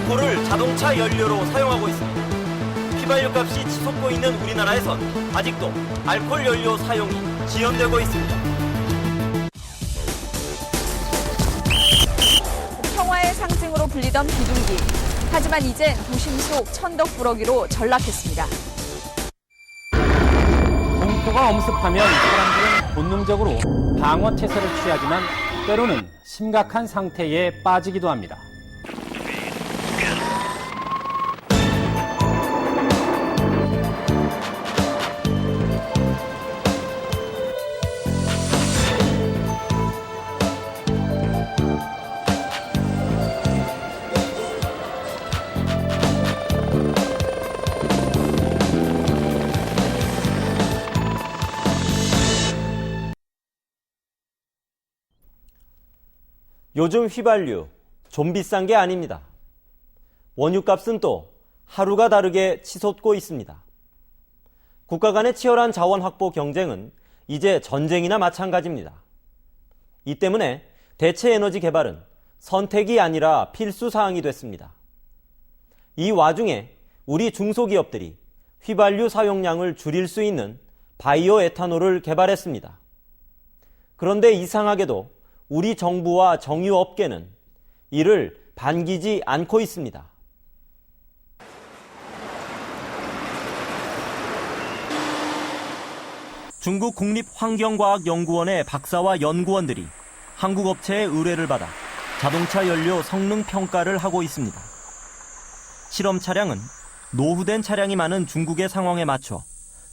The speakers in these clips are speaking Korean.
알코올을 자동차 연료로 사용하고 있습니다. 휘발유 값이 치솟고 있는 우리나라에선 아직도 알코올 연료 사용이 지연되고 있습니다. 평화의 상징으로 불리던 비둘기. 하지만 이젠 도심 속 천덕꾸러기로 전락했습니다. 공포가 엄습하면 사람들은 본능적으로 방어태세를 취하지만 때로는 심각한 상태에 빠지기도 합니다. 요즘 휘발유 좀 비싼 게 아닙니다. 원유값은 또 하루가 다르게 치솟고 있습니다. 국가 간의 치열한 자원 확보 경쟁은 이제 전쟁이나 마찬가지입니다. 이 때문에 대체 에너지 개발은 선택이 아니라 필수 사항이 됐습니다. 이 와중에 우리 중소기업들이 휘발유 사용량을 줄일 수 있는 바이오 에탄올을 개발했습니다. 그런데 이상하게도 우리 정부와 정유업계는 이를 반기지 않고 있습니다. 중국 국립환경과학연구원의 박사와 연구원들이 한국 업체의 의뢰를 받아 자동차 연료 성능 평가를 하고 있습니다. 실험 차량은 노후된 차량이 많은 중국의 상황에 맞춰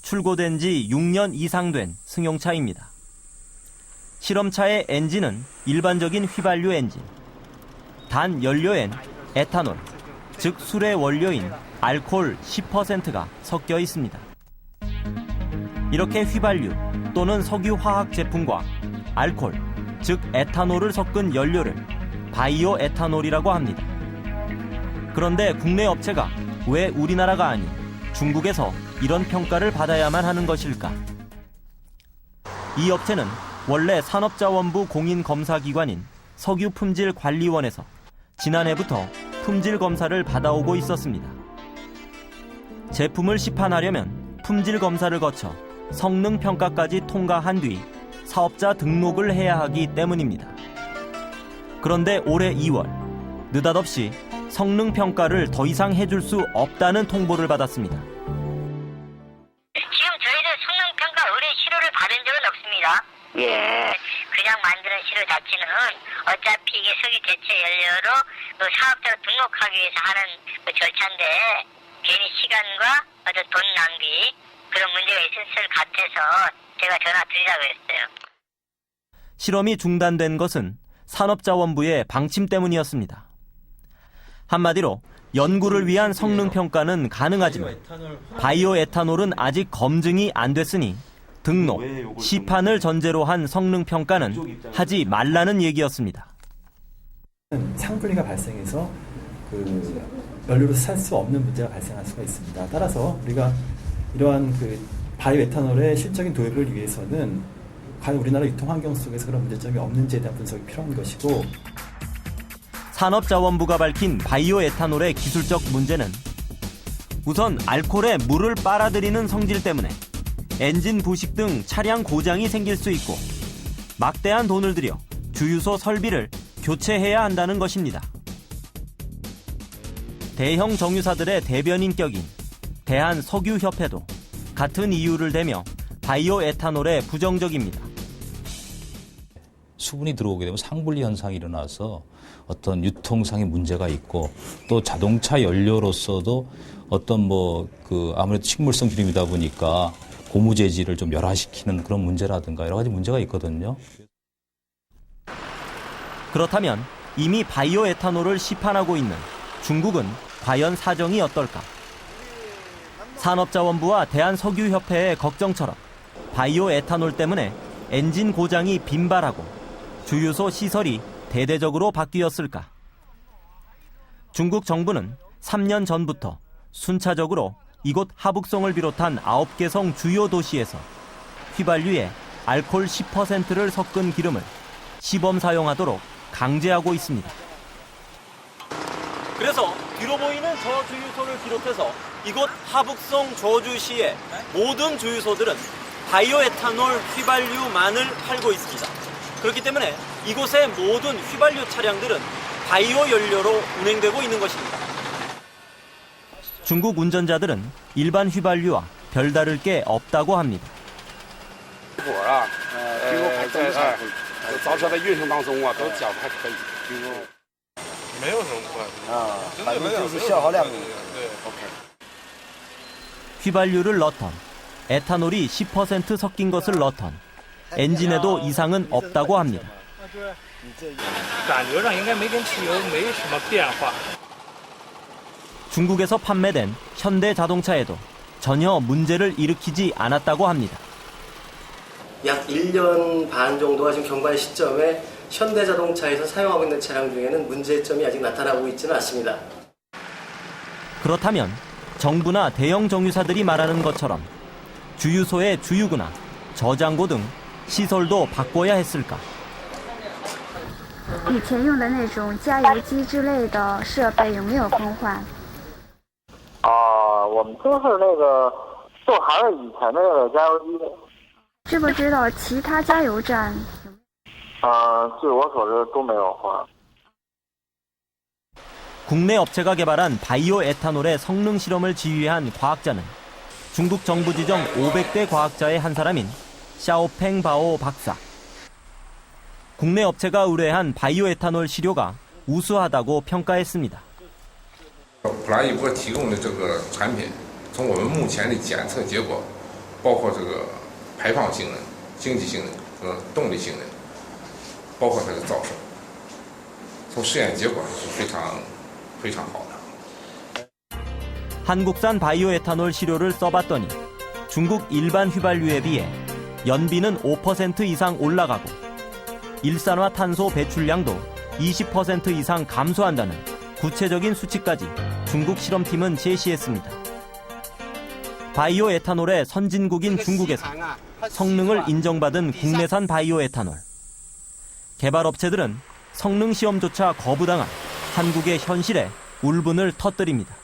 출고된 지 6년 이상 된 승용차입니다. 실험차의 엔진은 일반적인 휘발유 엔진. 단 연료엔 에탄올, 즉 술의 원료인 알코올 10%가 섞여 있습니다. 이렇게 휘발유 또는 석유 화학 제품과 알코올, 즉 에탄올을 섞은 연료를 바이오 에탄올이라고 합니다. 그런데 국내 업체가 왜 우리나라가 아닌 중국에서 이런 평가를 받아야만 하는 것일까? 이 업체는 원래 산업자원부 공인검사기관인 석유품질관리원에서 지난해부터 품질검사를 받아오고 있었습니다. 제품을 시판하려면 품질검사를 거쳐 성능평가까지 통과한 뒤 사업자 등록을 해야 하기 때문입니다. 그런데 올해 2월 느닷없이 성능평가를 더 이상 해줄 수 없다는 통보를 받았습니다. 지금 저희들 성능평가 의뢰 실효를 받은 적은 없습니다. 예. 그냥 만드는 실효 자체는 어차피 이게 석유 대체 연료로 그 사업자로 등록하기 위해서 하는 그 절차인데 괜히 시간과 어떤 돈 낭비 그런 문제가 있을 것 같아서 제가 전화 드리라고 했어요. 실험이 중단된 것은 산업자원부의 방침 때문이었습니다. 한마디로 연구를 위한 성능평가는 가능하지만 바이오 에탄올은 아직 검증이 안 됐으니 등록, 시판을 전제로 한 성능평가는 하지 말라는 얘기였습니다. 상분리가 발생해서 연료로 살 수 없는 문제가 발생할 수가 있습니다. 따라서 우리가 이러한 바이오 에탄올의 실적인 도입을 위해서는 과연 우리나라 유통 환경 속에서 그런 문제점이 없는지에 대한 분석이 필요한 것이고, 산업자원부가 밝힌 바이오 에탄올의 기술적 문제는 우선 알코올에 물을 빨아들이는 성질 때문에 엔진 부식 등 차량 고장이 생길 수 있고 막대한 돈을 들여 주유소 설비를 교체해야 한다는 것입니다. 대형 정유사들의 대변인격인 대한석유협회도 같은 이유를 대며 바이오 에탄올에 부정적입니다. 수분이 들어오게 되면 상분리 현상이 일어나서 어떤 유통상의 문제가 있고 또 자동차 연료로서도 어떤 아무래도 식물성 기름이다 보니까 고무 재질을 좀 열화시키는 그런 문제라든가 여러 가지 문제가 있거든요. 그렇다면 이미 바이오 에탄올을 시판하고 있는 중국은 과연 사정이 어떨까? 산업자원부와 대한석유협회의 걱정처럼 바이오 에탄올 때문에 엔진 고장이 빈발하고 주유소 시설이 대대적으로 바뀌었을까? 중국 정부는 3년 전부터 순차적으로 이곳 하북성을 비롯한 9개 성 주요 도시에서 휘발유에 알코올 10%를 섞은 기름을 시범 사용하도록 강제하고 있습니다. 그래서 뒤로 보이는 저 주유소를 비롯해서 이곳 하북성 저주시의 모든 주유소들은 바이오 에탄올 휘발유만을 팔고 있습니다. 그렇기 때문에 이곳의 모든 휘발유 차량들은 바이오 연료로 운행되고 있는 것입니다. 중국 운전자들은 일반 휘발유와 별다를 게 없다고 합니다. 造车的运行当中啊，都讲还可以。没有什么不安全反正就是消耗量。 휘발유를 넣던, 에탄올이 10% 섞인 것을 넣던, 엔진에도 이상은 없다고 합니다. 感觉上应该没跟汽油没什么变化。 중국에서 판매된 현대 자동차에도 전혀 문제를 일으키지 않았다고 합니다. 약 1년 반 정도가 지금 경과의 시점에 현대자동차에서 사용하고 있는 차량 중에는 문제점이 아직 나타나고 있지는 않습니다. 그렇다면 정부나 대형 정유사들이 말하는 것처럼 주유소의 주유구나 저장고 등 시설도 바꿔야 했을까? 以前用的那种加油机之类的设备有没有更换？我们都是那个，就还是以前的那个加油机。 知不知道其他加油站？据我所知都没有换。 국내 업체가 개발한 바이오 에탄올의 성능 실험을 지휘한 과학자는 중국 정부 지정 500대 과학자의 한 사람인 샤오팽 바오 박사. 국내 업체가 의뢰한 바이오 에탄올 시료가 우수하다고 평가했습니다. 普拉伊波提供的这个产品，从我们目前的检测结果，包括这个排放性能、经济性能和动力性能，包括它的噪声，从试验结果是非常好的。 한국산 바이오 에탄올 시료를 써봤더니 중국 일반 휘발유에 비해 연비는 5% 이상 올라가고 일산화탄소 배출량도 20% 이상 감소한다는 구체적인 수치까지 중국 실험팀은 제시했습니다. 바이오 에탄올의 선진국인 중국에서 성능을 인정받은 국내산 바이오 에탄올. 개발업체들은 성능 시험조차 거부당한 한국의 현실에 울분을 터뜨립니다.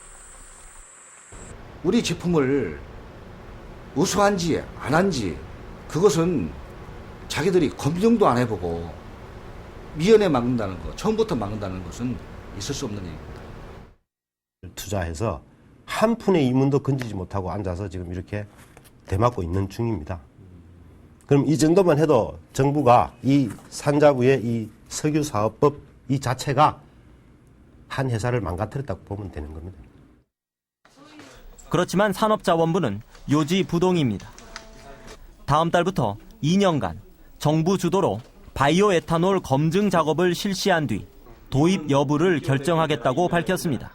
우리 제품을 우수한지 안 한지 그것은 자기들이 검증도 안 해보고 미연에 막는다는 것, 처음부터 막는다는 것은 있을 수 없는 일입니다. 투자해서 한 푼의 이문도 건지지 못하고 앉아서 지금 이렇게 대맞고 있는 중입니다. 그럼 이 정도만 해도 정부가 이 산자부의 이 석유사업법 이 자체가 한 회사를 망가뜨렸다고 보면 되는 겁니다. 그렇지만 산업자원부는 요지부동입니다. 다음 달부터 2년간 정부 주도로 바이오 에탄올 검증 작업을 실시한 뒤 도입 여부를 결정하겠다고 밝혔습니다.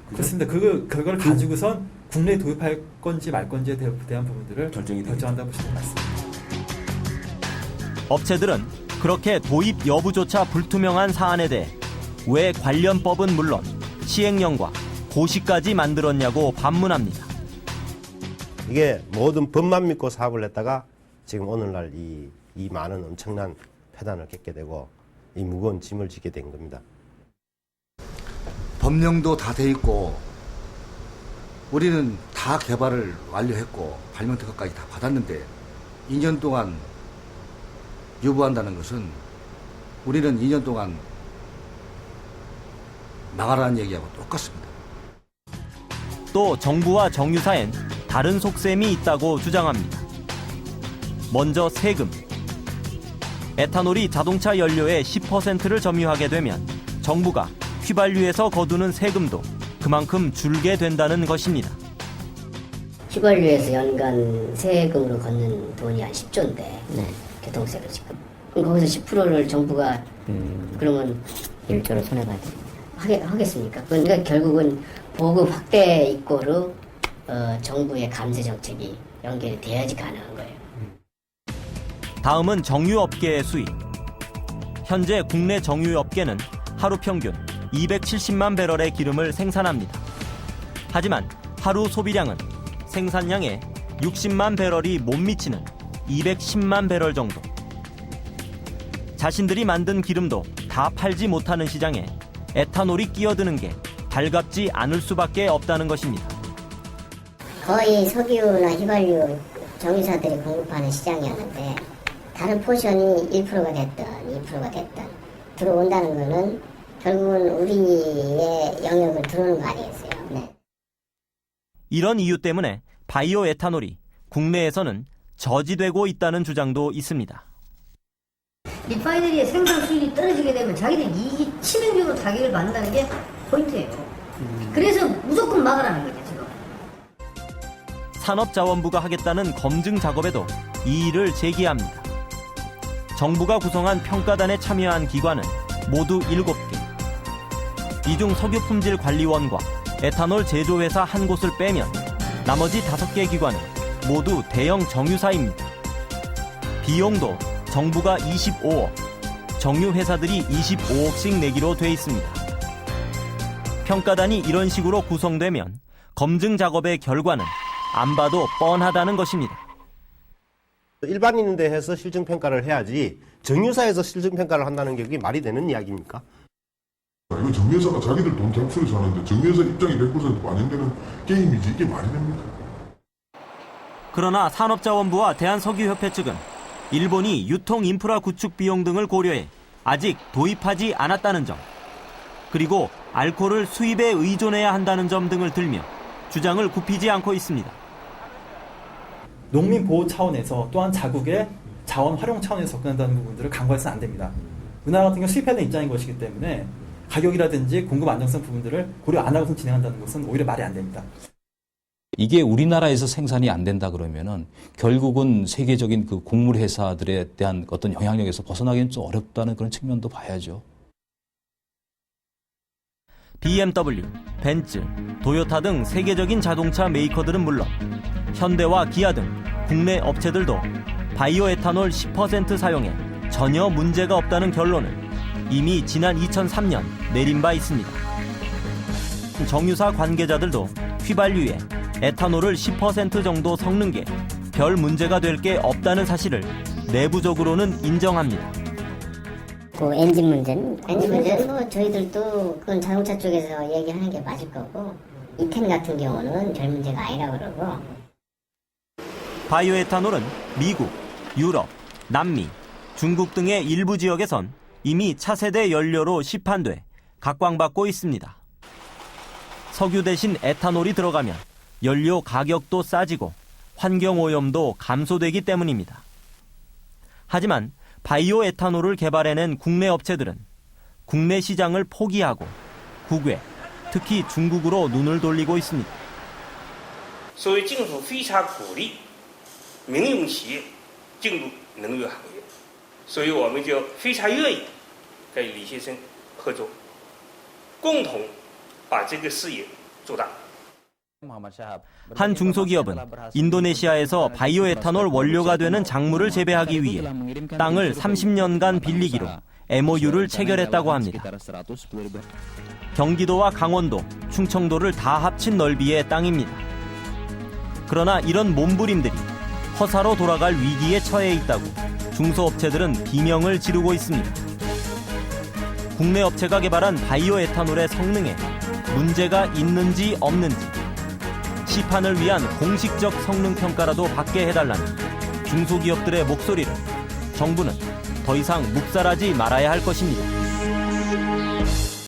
그렇습니다. 그걸 가지고선 국내에 도입할 건지 말 건지에 대한 부분들을 결정한다고 보시면 맞습니다. 업체들은 그렇게 도입 여부조차 불투명한 사안에 대해 왜 관련법은 물론 시행령과 고시까지 만들었냐고 반문합니다. 이게 모든 법만 믿고 사업을 했다가 지금 오늘날 이 많은 엄청난 폐단을 겪게 되고 이 무거운 짐을 지게 된 겁니다. 법령도 다 돼 있고 우리는 다 개발을 완료했고 발명 특허까지 다 받았는데 2년 동안 유보한다는 것은 우리는 2년 동안 나가라는 얘기하고 똑같습니다. 또 정부와 정유사엔 다른 속셈이 있다고 주장합니다. 먼저 세금. 에탄올이 자동차 연료의 10%를 점유하게 되면 정부가 휘발유에서 거두는 세금도 그만큼 줄게 된다는 것입니다. 휘발유에서 연간 세금으로 걷는 돈이 한 10조인데 교통세로 지금 거기서 10%를 정부가 그러면 1조를 손해봐야 하겠습니까? 그러니까 결국은 보급 확대 이꼬르 정부의 감세 정책이 연결이 돼야지 가능한 거예요. 다음은 정유업계의 수익. 현재 국내 정유업계는 하루 평균 270만 배럴의 기름을 생산합니다. 하지만 하루 소비량은 생산량의 60만 배럴이 못 미치는 210만 배럴 정도. 자신들이 만든 기름도 다 팔지 못하는 시장에 에탄올이 끼어드는 게 달갑지 않을 수밖에 없다는 것입니다. 거의 석유나 휘발유 정유사들이 공급하는 시장이었는데 다른 포션이 1%가 됐든 2%가 됐든 들어온다는 거는 결국은 우리의 영역을 들어오는 거 아니겠어요? 네. 이런 이유 때문에 바이오 에탄올이 국내에서는 저지되고 있다는 주장도 있습니다. 리파이너리의 생산 수익이 떨어지게 되면 자기들 이익이 치명적으로 타격을 받는다는 게 포인트예요. 그래서 무조건 막으라는 거죠, 지금. 산업자원부가 하겠다는 검증 작업에도 이의를 제기합니다. 정부가 구성한 평가단에 참여한 기관은 모두 7개. 이 중 석유품질관리원과 에탄올 제조회사 한 곳을 빼면 나머지 5개 기관은 모두 대형 정유사입니다. 비용도 정부가 25억, 정유회사들이 25억씩 내기로 돼 있습니다. 평가단이 이런 식으로 구성되면 검증 작업의 결과는 안 봐도 뻔하다는 것입니다. 일반인에 대해서 실증평가를 해야지 정유사에서 실증평가를 한다는 게 그게 말이 되는 이야기입니까? 이거 정유회사가 자기들 돈 장풀이 사는데 정유회사 입장이 100% 반영되는 게임이지 이게 말이 됩니까? 그러나 산업자원부와 대한석유협회 측은 일본이 유통 인프라 구축 비용 등을 고려해 아직 도입하지 않았다는 점, 그리고 알코올을 수입에 의존해야 한다는 점 등을 들며 주장을 굽히지 않고 있습니다. 농민 보호 차원에서 또한 자국의 자원 활용 차원에서 접근한다는 부분들을 강구해서는 안 됩니다. 우리나라 같은 경우 수입해야 되는 입장인 것이기 때문에 가격이라든지 공급 안정성 부분들을 고려 안 하고서 진행한다는 것은 오히려 말이 안 됩니다. 이게 우리나라에서 생산이 안 된다 그러면은 결국은 세계적인 그 곡물 회사들에 대한 어떤 영향력에서 벗어나기는 좀 어렵다는 그런 측면도 봐야죠. BMW, 벤츠, 도요타 등 세계적인 자동차 메이커들은 물론 현대와 기아 등 국내 업체들도 바이오 에탄올 10% 사용에 전혀 문제가 없다는 결론을 이미 지난 2003년 내린 바 있습니다. 정유사 관계자들도 휘발유에 에탄올을 10% 정도 섞는 게 별 문제가 될 게 없다는 사실을 내부적으로는 인정합니다. 그 엔진 문제는 뭐 저희들도 그건 자동차 쪽에서 얘기하는 게 맞을 거고 이텐 같은 경우는 별 문제가 아니라고 그러고. 바이오 에탄올은 미국, 유럽, 남미, 중국 등의 일부 지역에선 이미 차세대 연료로 시판돼 각광받고 있습니다. 석유 대신 에탄올이 들어가면 연료 가격도 싸지고 환경오염도 감소되기 때문입니다. 하지만 바이오 에탄올을 개발해낸 국내 업체들은 국내 시장을 포기하고 국외, 특히 중국으로 눈을 돌리고 있습니다. 所以政府非常鼓励民营企业进入能源行业，所以我们就非常愿意跟李先生合作，共同把这个事业做大。 한 중소기업은 인도네시아에서 바이오 에탄올 원료가 되는 작물을 재배하기 위해 땅을 30년간 빌리기로 MOU를 체결했다고 합니다. 경기도와 강원도, 충청도를 다 합친 넓이의 땅입니다. 그러나 이런 몸부림들이 허사로 돌아갈 위기에 처해 있다고 중소업체들은 비명을 지르고 있습니다. 국내 업체가 개발한 바이오 에탄올의 성능에 문제가 있는지 없는지 시판을 위한 공식적 성능 평가라도 받게 해달라는 중소기업들의 목소리를 정부는 더 이상 묵살하지 말아야 할 것입니다.